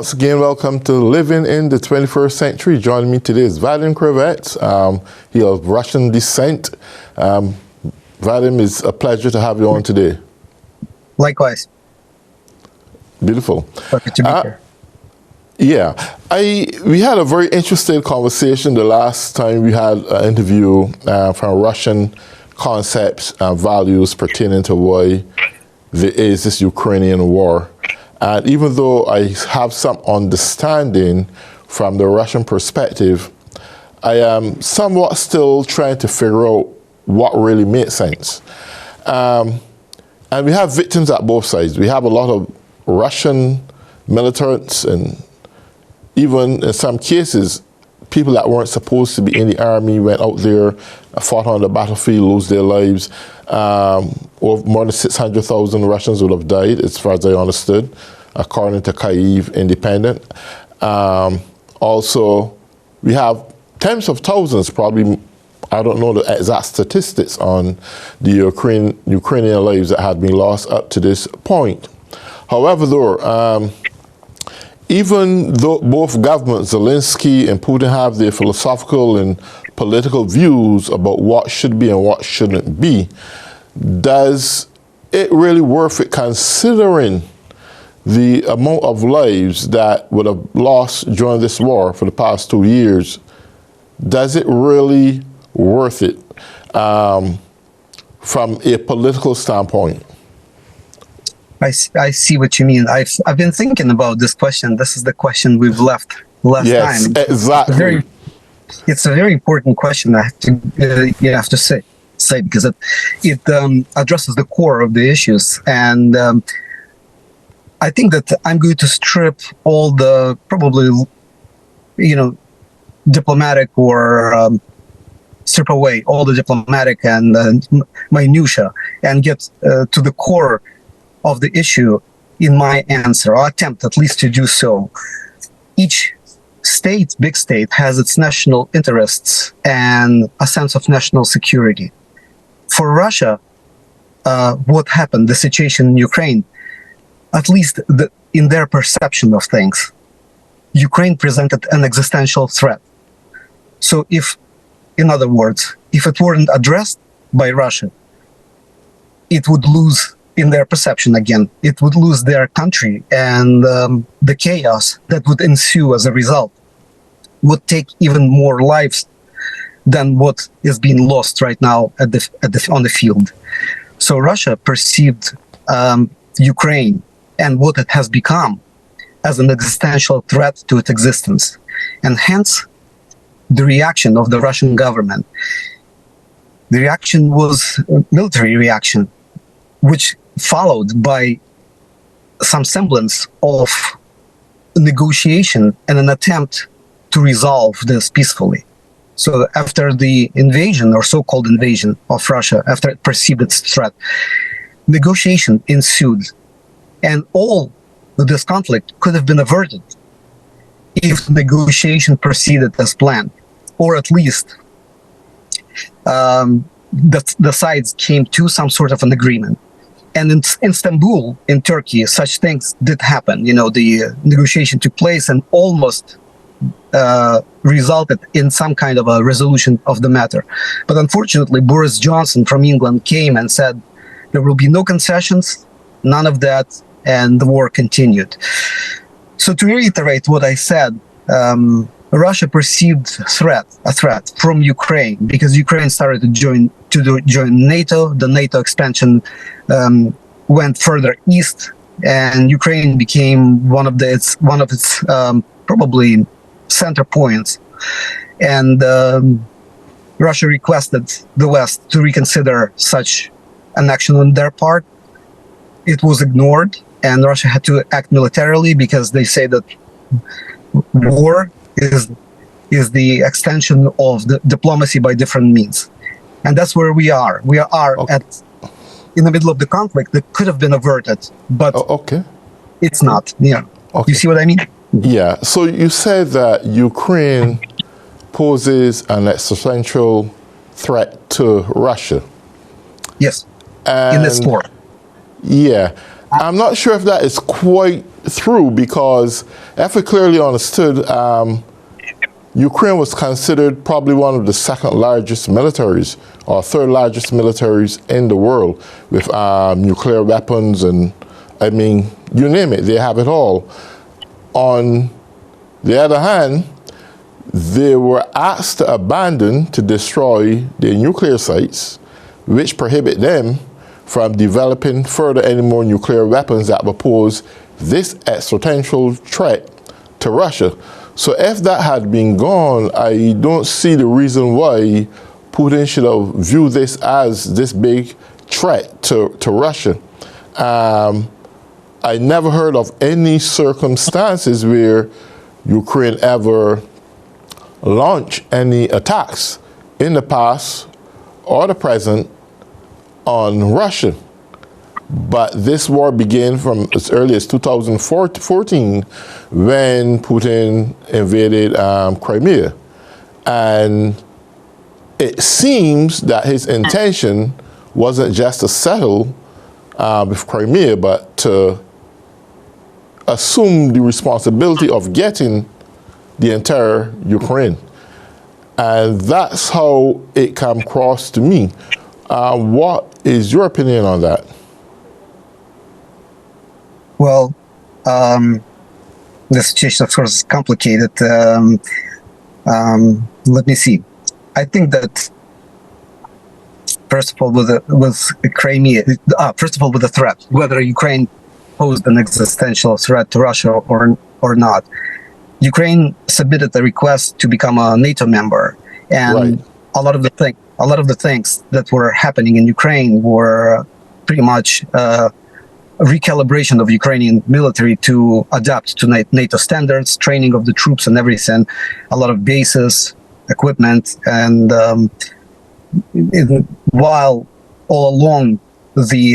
once again, welcome to Living in the 21st Century. Joining me today is Vadim Krivets. He is of Russian descent. Vadim, it's a pleasure to have you on today. Likewise. Beautiful. Happy to be here. Yeah, we had a very interesting conversation the last time we had an interview from Russian concepts and values pertaining to why there is this Ukrainian war. And even though I have some understanding from the Russian perspective, I am somewhat still trying to figure out what really makes sense. And we have victims at both sides. We have a lot of Russian militants and even in some cases, people that weren't supposed to be in the army went out there, fought on the battlefield, lose their lives. Or more than 600,000 Russians would have died, as far as I understood, according to Kyiv Independent. Also, we have tens of thousands, probably, I don't know the exact statistics on the Ukrainian lives that had been lost up to this point. However, though, even though both governments, Zelensky and Putin, have their philosophical and political views about what should be and what shouldn't be, does it really worth it considering the amount of lives that would have lost during this war for the past 2 years? Does it really worth it from a political standpoint? I see what you mean. I've been thinking about this question. This is the question we've left last yes, time. Exactly. It's a very important question. I have to say because it addresses the core of the issues, and I think that I'm going to strip all the probably diplomatic or strip away all the diplomatic and minutia and get to the core of the issue in my answer, or attempt at least to do so. Each state, big state, has its national interests and a sense of national security. For Russia, what happened, the situation in Ukraine, at least in their perception of things, Ukraine presented an existential threat. So in other words, if it weren't addressed by Russia, it would lose, in their perception again, it would lose their country, and the chaos that would ensue as a result would take even more lives than what is being lost right now on the field. So Russia perceived Ukraine and what it has become as an existential threat to its existence, and hence the reaction of the Russian government. The reaction was a military reaction, which followed by some semblance of negotiation and an attempt to resolve this peacefully. So after the invasion, or so-called invasion of Russia, after it perceived its threat, negotiation ensued. And all of this conflict could have been averted if negotiation proceeded as planned, or at least the sides came to some sort of an agreement. And in Istanbul, in Turkey, such things did happen. The negotiation took place and almost resulted in some kind of a resolution of the matter. But unfortunately, Boris Johnson from England came and said there will be no concessions, none of that, and the war continued. So to reiterate what I said, Russia perceived a threat from Ukraine, because Ukraine started to join NATO. The NATO expansion went further east, and Ukraine became one of its probably center points. And Russia requested the West to reconsider such an action on their part. It was ignored, and Russia had to act militarily, because they say that war is the extension of the diplomacy by different means. And that's where we are. We are in the middle of the conflict that could have been averted, but it's not. Yeah. Okay. You see what I mean? Yeah. So you said that Ukraine poses an existential threat to Russia. Yes. In this war. Yeah. I'm not sure if that is quite through, because if we clearly understood, Ukraine was considered probably one of the second largest militaries or third largest militaries in the world with nuclear weapons, and I mean, you name it, they have it all. On the other hand, they were asked to abandon, to destroy their nuclear sites, which prohibit them from developing further any more nuclear weapons that would pose this existential threat to Russia. So if that had been gone, I don't see the reason why Putin should have viewed this as this big threat to Russia. I never heard of any circumstances where Ukraine ever launched any attacks in the past or the present on Russia. But this war began from as early as 2014 when Putin invaded Crimea. And it seems that his intention wasn't just to settle with Crimea, but to assume the responsibility of getting the entire Ukraine. And that's how it came across to me. What is your opinion on that? Well, the situation, of course, is complicated. Let me see. I think that, first of all, with Crimea, first of all, with the threat, whether Ukraine posed an existential threat to Russia or not, Ukraine submitted a request to become a NATO member, and Right. a lot of the things that were happening in Ukraine were pretty much recalibration of Ukrainian military to adapt to NATO standards, training of the troops and everything, a lot of bases, equipment, and while all along the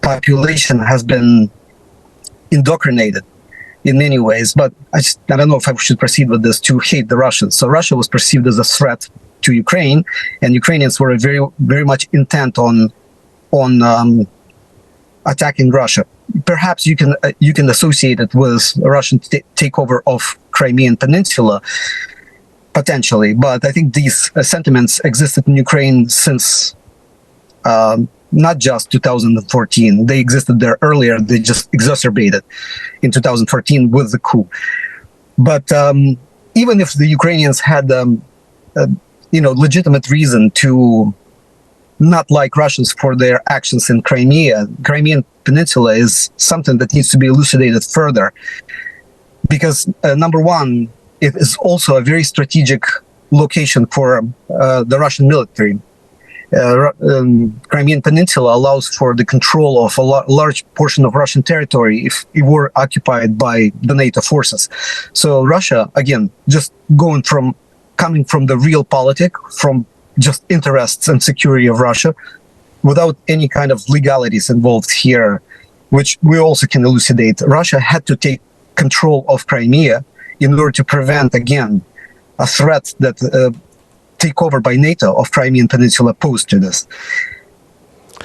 population has been indoctrinated in many ways, but I don't know if I should proceed with this, to hate the Russians. So Russia was perceived as a threat to Ukraine, and Ukrainians were very, very much intent on attacking Russia. Perhaps you can associate it with Russian takeover of Crimean Peninsula, potentially. But I think these sentiments existed in Ukraine since not just 2014. They existed there earlier. They just exacerbated in 2014 with the coup. But even if the Ukrainians had legitimate reason to not like Russians for their actions in Crimea, Crimean Peninsula is something that needs to be elucidated further. Because number one, it is also a very strategic location for the Russian military. Crimean Peninsula allows for the control of a large portion of Russian territory if it were occupied by the NATO forces. So Russia, again, just coming from the real politic, from just interests and security of Russia, without any kind of legalities involved here, which we also can elucidate. Russia had to take control of Crimea in order to prevent, again, a threat that takeover by NATO of Crimean Peninsula posed to this.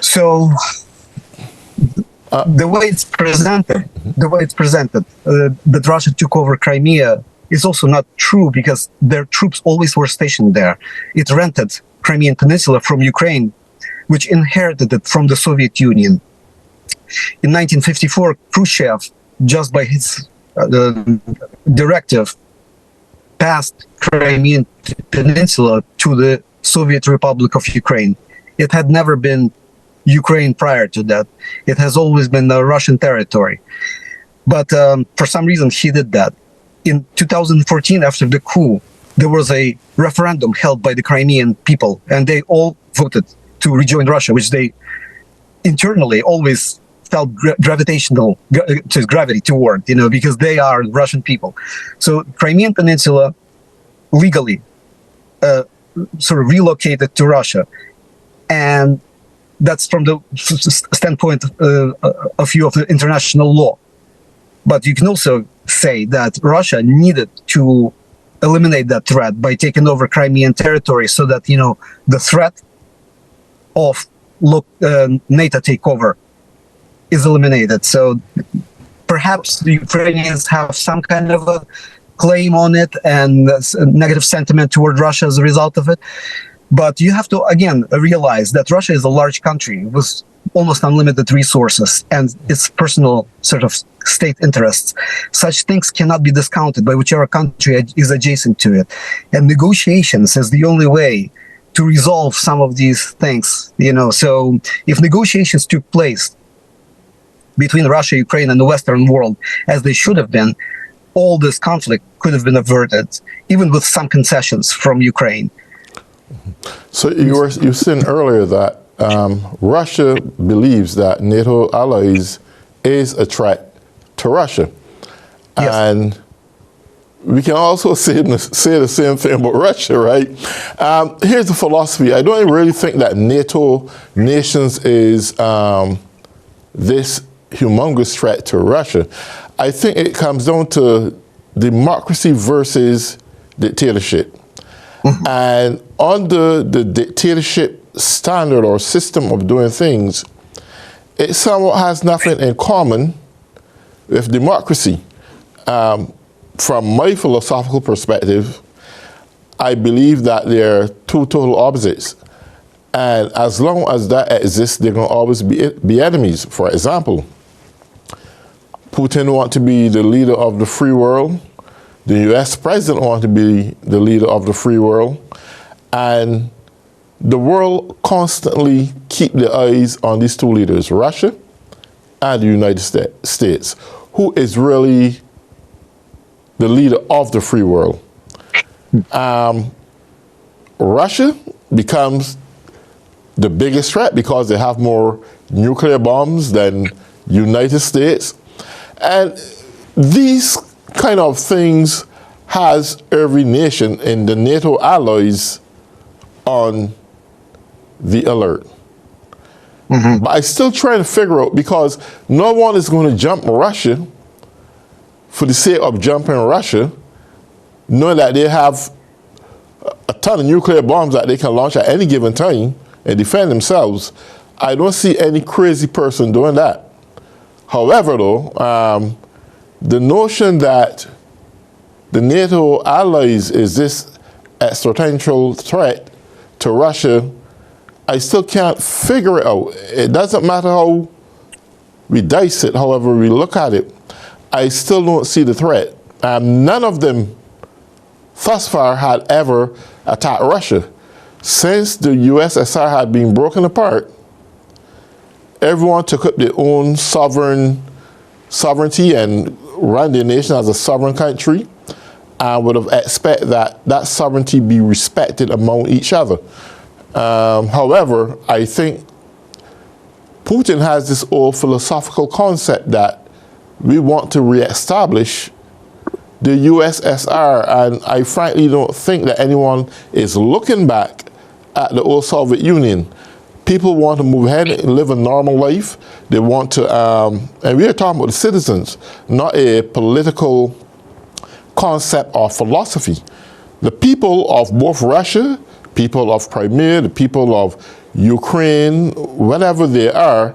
So the way it's presented, that Russia took over Crimea is also not true, because their troops always were stationed there. It rented Crimean Peninsula from Ukraine, which inherited it from the Soviet Union. In 1954, Khrushchev, just by his directive, passed Crimean Peninsula to the Soviet Republic of Ukraine. It had never been Ukraine prior to that. It has always been a Russian territory. But for some reason, he did that. In 2014, after the coup, there was a referendum held by the Crimean people, and they all voted to rejoin Russia, which they internally always felt gravity toward, because they are Russian people. So Crimean Peninsula legally sort of relocated to Russia, and that's from the standpoint of view of the international law. But you can also say that Russia needed to eliminate that threat by taking over Crimean territory, so that the threat of NATO takeover is eliminated. So perhaps the Ukrainians have some kind of a claim on it and a negative sentiment toward Russia as a result of it. But you have to, again, realize that Russia is a large country with almost unlimited resources and its personal sort of state interests. Such things cannot be discounted by whichever country is adjacent to it. And negotiations is the only way to resolve some of these things, So if negotiations took place between Russia, Ukraine, and the Western world, as they should have been, all this conflict could have been averted, even with some concessions from Ukraine. So you were saying earlier that Russia believes that NATO allies is a threat to Russia. Yes. And we can also say the same thing about Russia, right? Here's the philosophy. I don't really think that NATO nations is this humongous threat to Russia. I think it comes down to democracy versus dictatorship. Mm-hmm. And under the dictatorship standard or system of doing things, it somewhat has nothing in common with democracy. From my philosophical perspective, I believe that they're two total opposites. And as long as that exists, they're going to always be enemies. For example, Putin wants to be the leader of the free world. The U.S. president wants to be the leader of the free world. And the world constantly keep their eyes on these two leaders, Russia and the United States, who is really the leader of the free world. Russia becomes the biggest threat because they have more nuclear bombs than United States. And these kind of things has every nation in the NATO allies on the alert. Mm-hmm. But I still trying to figure out, because no one is going to jump Russia for the sake of jumping Russia, knowing that they have a ton of nuclear bombs that they can launch at any given time and defend themselves. I don't see any crazy person doing that. However, though, the notion that the NATO allies is this existential threat to Russia, I still can't figure it out. It doesn't matter how we dice it, however we look at it, I still don't see the threat. None of them thus far had ever attacked Russia. Since the USSR had been broken apart, everyone took up their own sovereignty and ran their nation as a sovereign country, and would have expected that sovereignty be respected among each other. However, I think Putin has this old philosophical concept that we want to reestablish the USSR, and I frankly don't think that anyone is looking back at the old Soviet Union. People want to move ahead and live a normal life. They want to, and we are talking about the citizens, not a political concept or philosophy. The people of both Russia, people of Crimea, the people of Ukraine, whatever they are,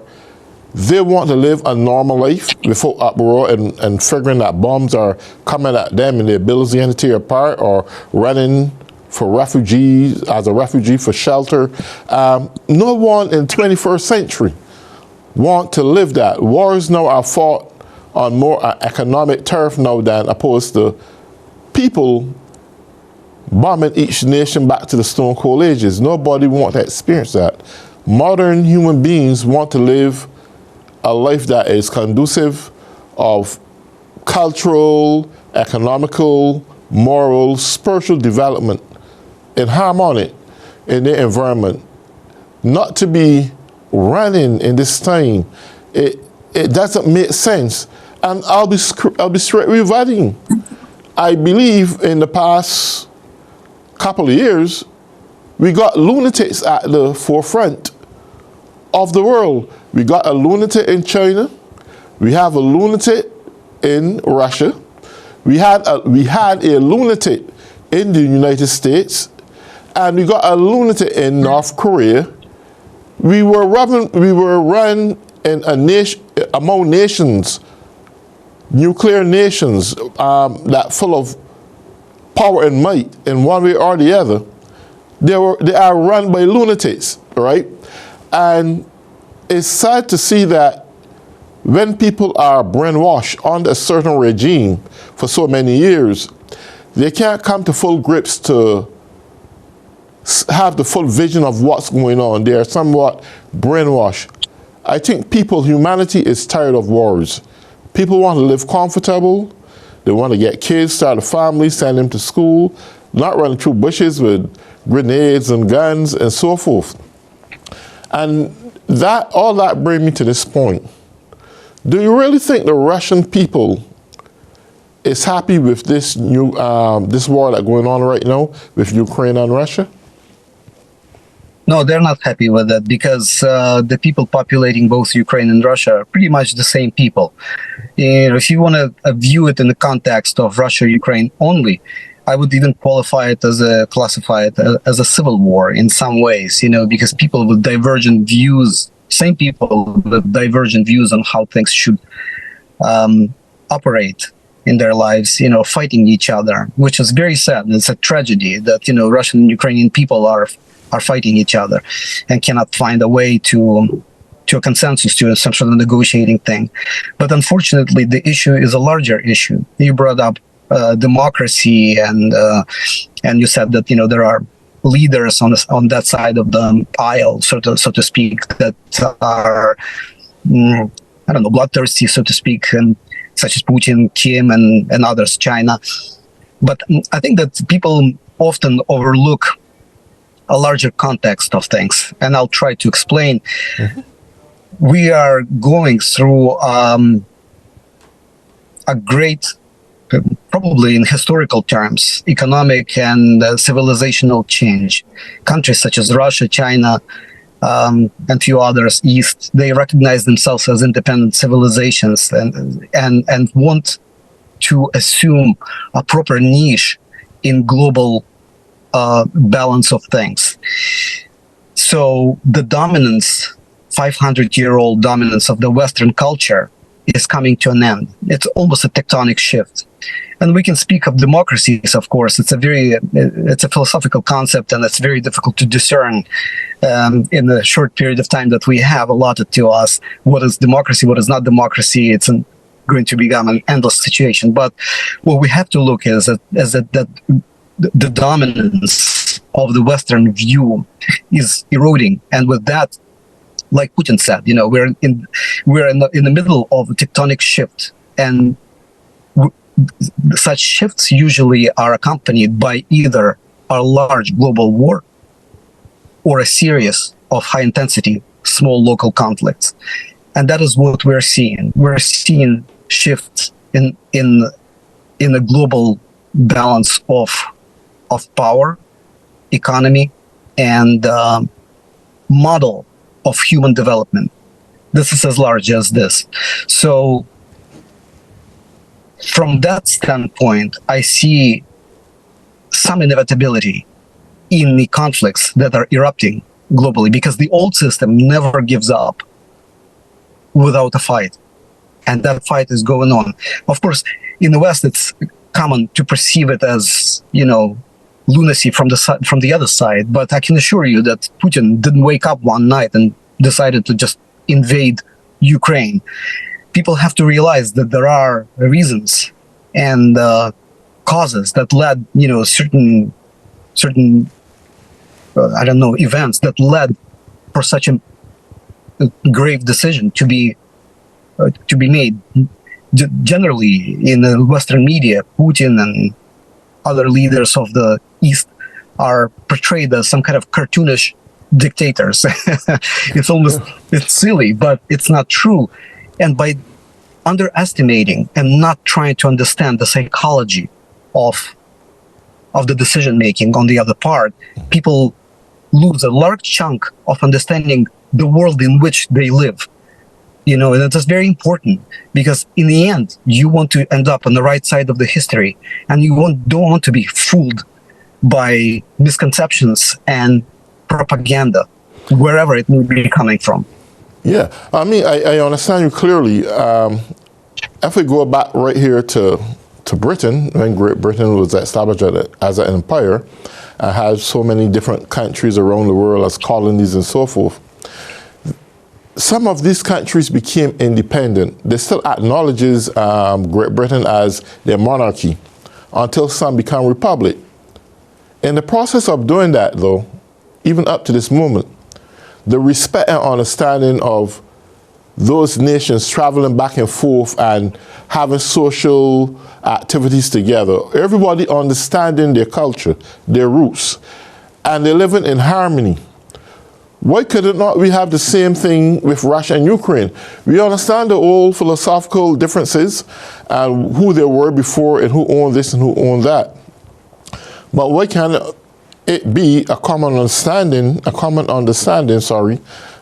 they want to live a normal life without uproar and figuring that bombs are coming at them and their ability to tear apart, or running for refugees, as a refugee for shelter. No one in the 21st century want to live that. Wars now are fought on more economic turf now than opposed to people bombing each nation back to the Stone Cold Ages. Nobody wants to experience that. Modern human beings want to live a life that is conducive of cultural, economical, moral, spiritual development in harmony in their environment. Not to be running in this time. It doesn't make sense. And I'll be straight with Vadim. I believe in the past couple of years, we got lunatics at the forefront of the world. We got a lunatic in China. We have a lunatic in Russia. We had a lunatic in the United States, and we got a lunatic in North Korea. We were run in a nation, among nations, nuclear nations that full of power and might in one way or the other, they are run by lunatics, right? And it's sad to see that when people are brainwashed under a certain regime for so many years, they can't come to full grips to have the full vision of what's going on. They are somewhat brainwashed. I think humanity is tired of wars. People want to live comfortable. They want to get kids, start a family, send them to school, not run through bushes with grenades and guns and so forth. And all that brings me to this point. Do you really think the Russian people is happy with this new this war that's going on right now with Ukraine and Russia? No, they're not happy with that because the people populating both Ukraine and Russia are pretty much the same people. If you want to view it in the context of Russia-Ukraine only, I would even classify it as a civil war in some ways, because people with divergent views, same people with divergent views on how things should operate in their lives, fighting each other, which is very sad. It's a tragedy that, Russian and Ukrainian people are fighting each other and cannot find a way to a consensus, to some sort of negotiating thing. But unfortunately, the issue is a larger issue. You brought up democracy, and you said that there are leaders on that side of the aisle, so to speak, that are bloodthirsty, so to speak, and such as Putin, Kim, and others, China. But I think that people often overlook a larger context of things, and I'll try to explain. Mm-hmm. We are going through a great, probably in historical terms, economic and civilizational change. Countries such as Russia, China, and few others east, they recognize themselves as independent civilizations and want to assume a proper niche in global balance of things. So the dominance, 500-year-old dominance of the Western culture is coming to an end. It's almost a tectonic shift. And we can speak of democracies, of course. It's a philosophical concept, and it's very difficult to discern in the short period of time that we have allotted to us. What is democracy? What is not democracy? It's going to become an endless situation. But what we have to look at is that the dominance of the Western view is eroding, and with that, like Putin said, we're in the middle of a tectonic shift, and such shifts usually are accompanied by either a large global war or a series of high-intensity small local conflicts, and that is what we're seeing. We're seeing shifts in a global balance of power, economy, and model of human development. This is as large as this. So from that standpoint, I see some inevitability in the conflicts that are erupting globally, because the old system never gives up without a fight. And that fight is going on. Of course, in the West, it's common to perceive it as, lunacy from the other side. But I can assure you that Putin didn't wake up one night and decided to just invade Ukraine. People have to realize that there are reasons and causes that led, certain events that led for such a grave decision to be made. Generally, in the Western media, Putin and other leaders of the East are portrayed as some kind of cartoonish dictators. It's silly, but it's not true. And by underestimating and not trying to understand the psychology of the decision making on the other part, people lose a large chunk of understanding the world in which they live. And that's very important, because in the end, you want to end up on the right side of the history, and you don't want to be fooled by misconceptions and propaganda, wherever it may be coming from. Yeah, I mean, I understand you clearly. If we go back right here to Britain, when Great Britain was established as an empire, and had so many different countries around the world as colonies and so forth, some of these countries became independent. They still acknowledges Great Britain as their monarchy until some become republic. In the process of doing that, though, even up to this moment, the respect and understanding of those nations traveling back and forth and having social activities together, everybody understanding their culture, their roots, and they're living in harmony. Why could it not we have the same thing with Russia and Ukraine? We understand the old philosophical differences and who they were before and who owned this and who owned that. But why can't it be a common understanding,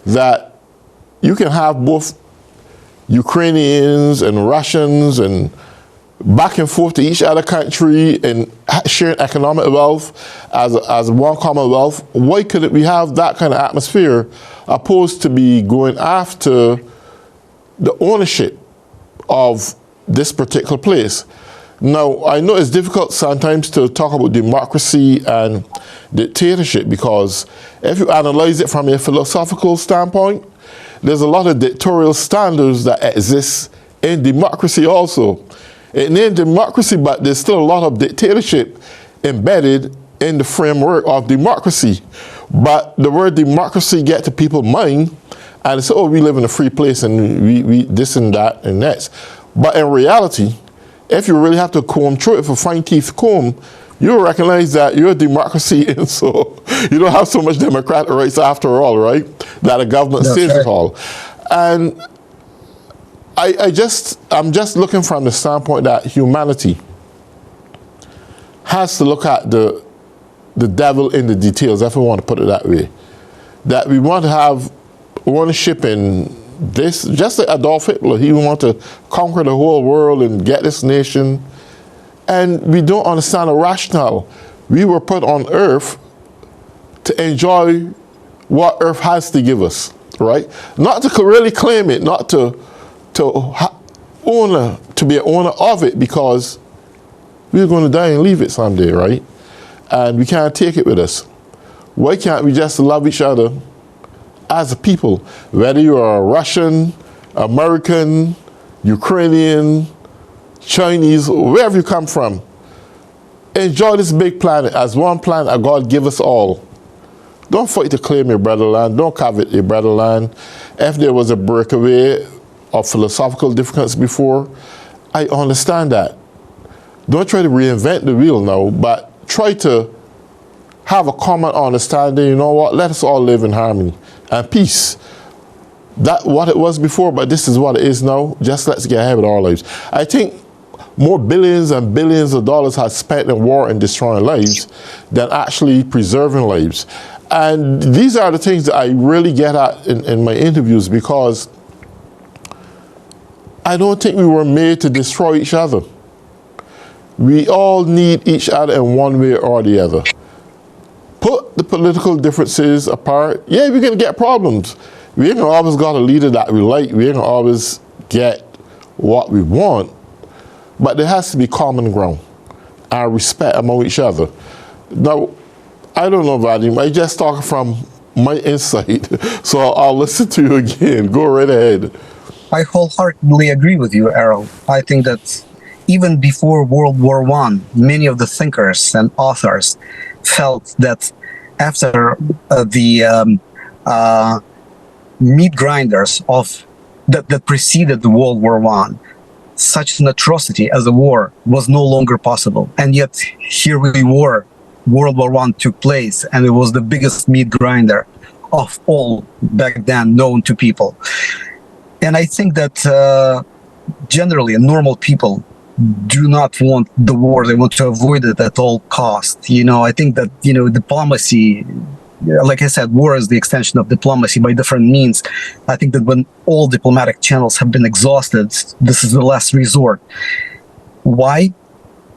that you can have both Ukrainians and Russians and back and forth to each other country and sharing economic wealth as one commonwealth? Why couldn't we have that kind of atmosphere opposed to be going after the ownership of this particular place? Now, I know it's difficult sometimes to talk about democracy and dictatorship, because if you analyze it from a philosophical standpoint, there's a lot of dictatorial standards that exist in democracy also. It named democracy, but there's still a lot of dictatorship embedded in the framework of democracy. But the word democracy get to people's mind, and they say, oh, we live in a free place and we this and that and that. But in reality, if you really have to comb through it for fine-teeth comb, you'll recognize that you're a democracy, and so you don't have so much democratic rights after all, right? That a government says it all. And I'm just looking from the standpoint that humanity has to look at the devil in the details, if we want to put it that way. That we want to have ownership in this, just like Adolf Hitler, he wanted to conquer the whole world and get this nation. And we don't understand the rationale. We were put on Earth to enjoy what Earth has to give us, right? Not to really claim it, not to be an owner of it, because we're going to die and leave it someday, right? And we can't take it with us. Why can't we just love each other as a people, whether you are Russian, American, Ukrainian, Chinese, wherever you come from? Enjoy this big planet as one planet that God give us all. Don't fight to claim your brotherland. Don't covet your brotherland. If there was a breakaway of philosophical difference before, I understand that. Don't try to reinvent the wheel now, but try to have a common understanding. You know what? Let us all live in harmony and peace. That's what it was before, but this is what it is now. Just let's get ahead with our lives. I think more billions and billions of dollars have spent in war and destroying lives than actually preserving lives. And these are the things that I really get at in my interviews, because I don't think we were made to destroy each other. We all need each other in one way or the other. Put the political differences apart. Yeah, we're going to get problems. We ain't always got a leader that we like. We ain't always get what we want. But there has to be common ground and respect among each other. Now, I don't know, Vadim. I just talk from my insight. So I'll listen to you again. Go right ahead. I wholeheartedly agree with you, Errol. I think that even before World War I, many of the thinkers and authors felt that after the meat grinders that preceded the World War I, such an atrocity as a war was no longer possible. And yet here we were, World War I took place, and it was the biggest meat grinder of all back then known to people. And I think that generally normal people do not want the war. They want to avoid it at all costs. You know, I think that, you know, diplomacy, like I said, war is the extension of diplomacy by different means. I think that when all diplomatic channels have been exhausted, this is the last resort. Why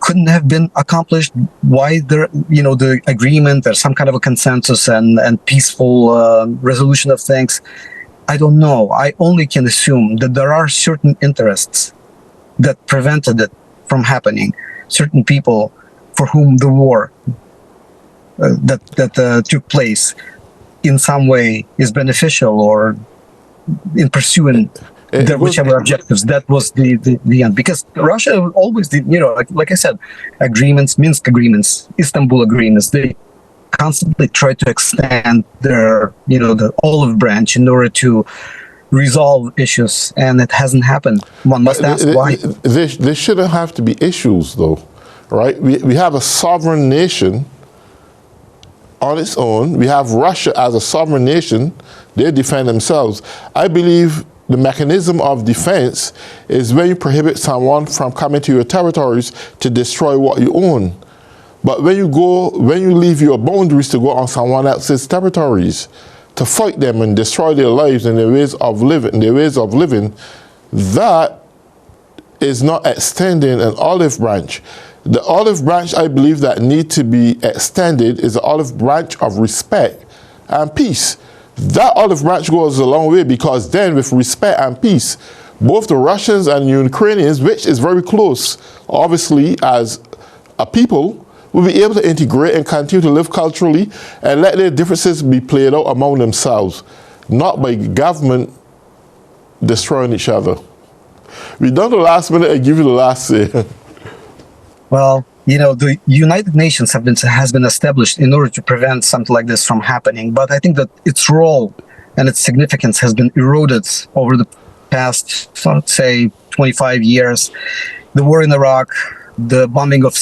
couldn't have been accomplished? Why there, you know, the agreement or some kind of a consensus and peaceful resolution of things? I don't know. I only can assume that there are certain interests that prevented it from happening. Certain people for whom the war that took place in some way is beneficial, or in pursuing whichever objectives. That was the end. Because Russia always did, like I said, agreements, Minsk agreements, Istanbul agreements, they constantly try to extend their, the olive branch in order to resolve issues, and it hasn't happened. One must ask why. There shouldn't have to be issues, though, right? We have a sovereign nation on its own. We have Russia as a sovereign nation. They defend themselves. I believe the mechanism of defense is when you prohibit someone from coming to your territories to destroy what you own. But when you leave your boundaries to go on someone else's territories, to fight them and destroy their lives and their ways of living, that is not extending an olive branch. The olive branch, I believe, that need to be extended is the olive branch of respect and peace. That olive branch goes a long way, because then with respect and peace, both the Russians and Ukrainians, which is very close, obviously, as a people, will be able to integrate and continue to live culturally and let their differences be played out among themselves, not by government destroying each other. We've done the last minute. I give you the last say. Well, the United Nations has been established in order to prevent something like this from happening. But I think that its role and its significance has been eroded over the past, let's say, 25 years. The war in Iraq, the bombing of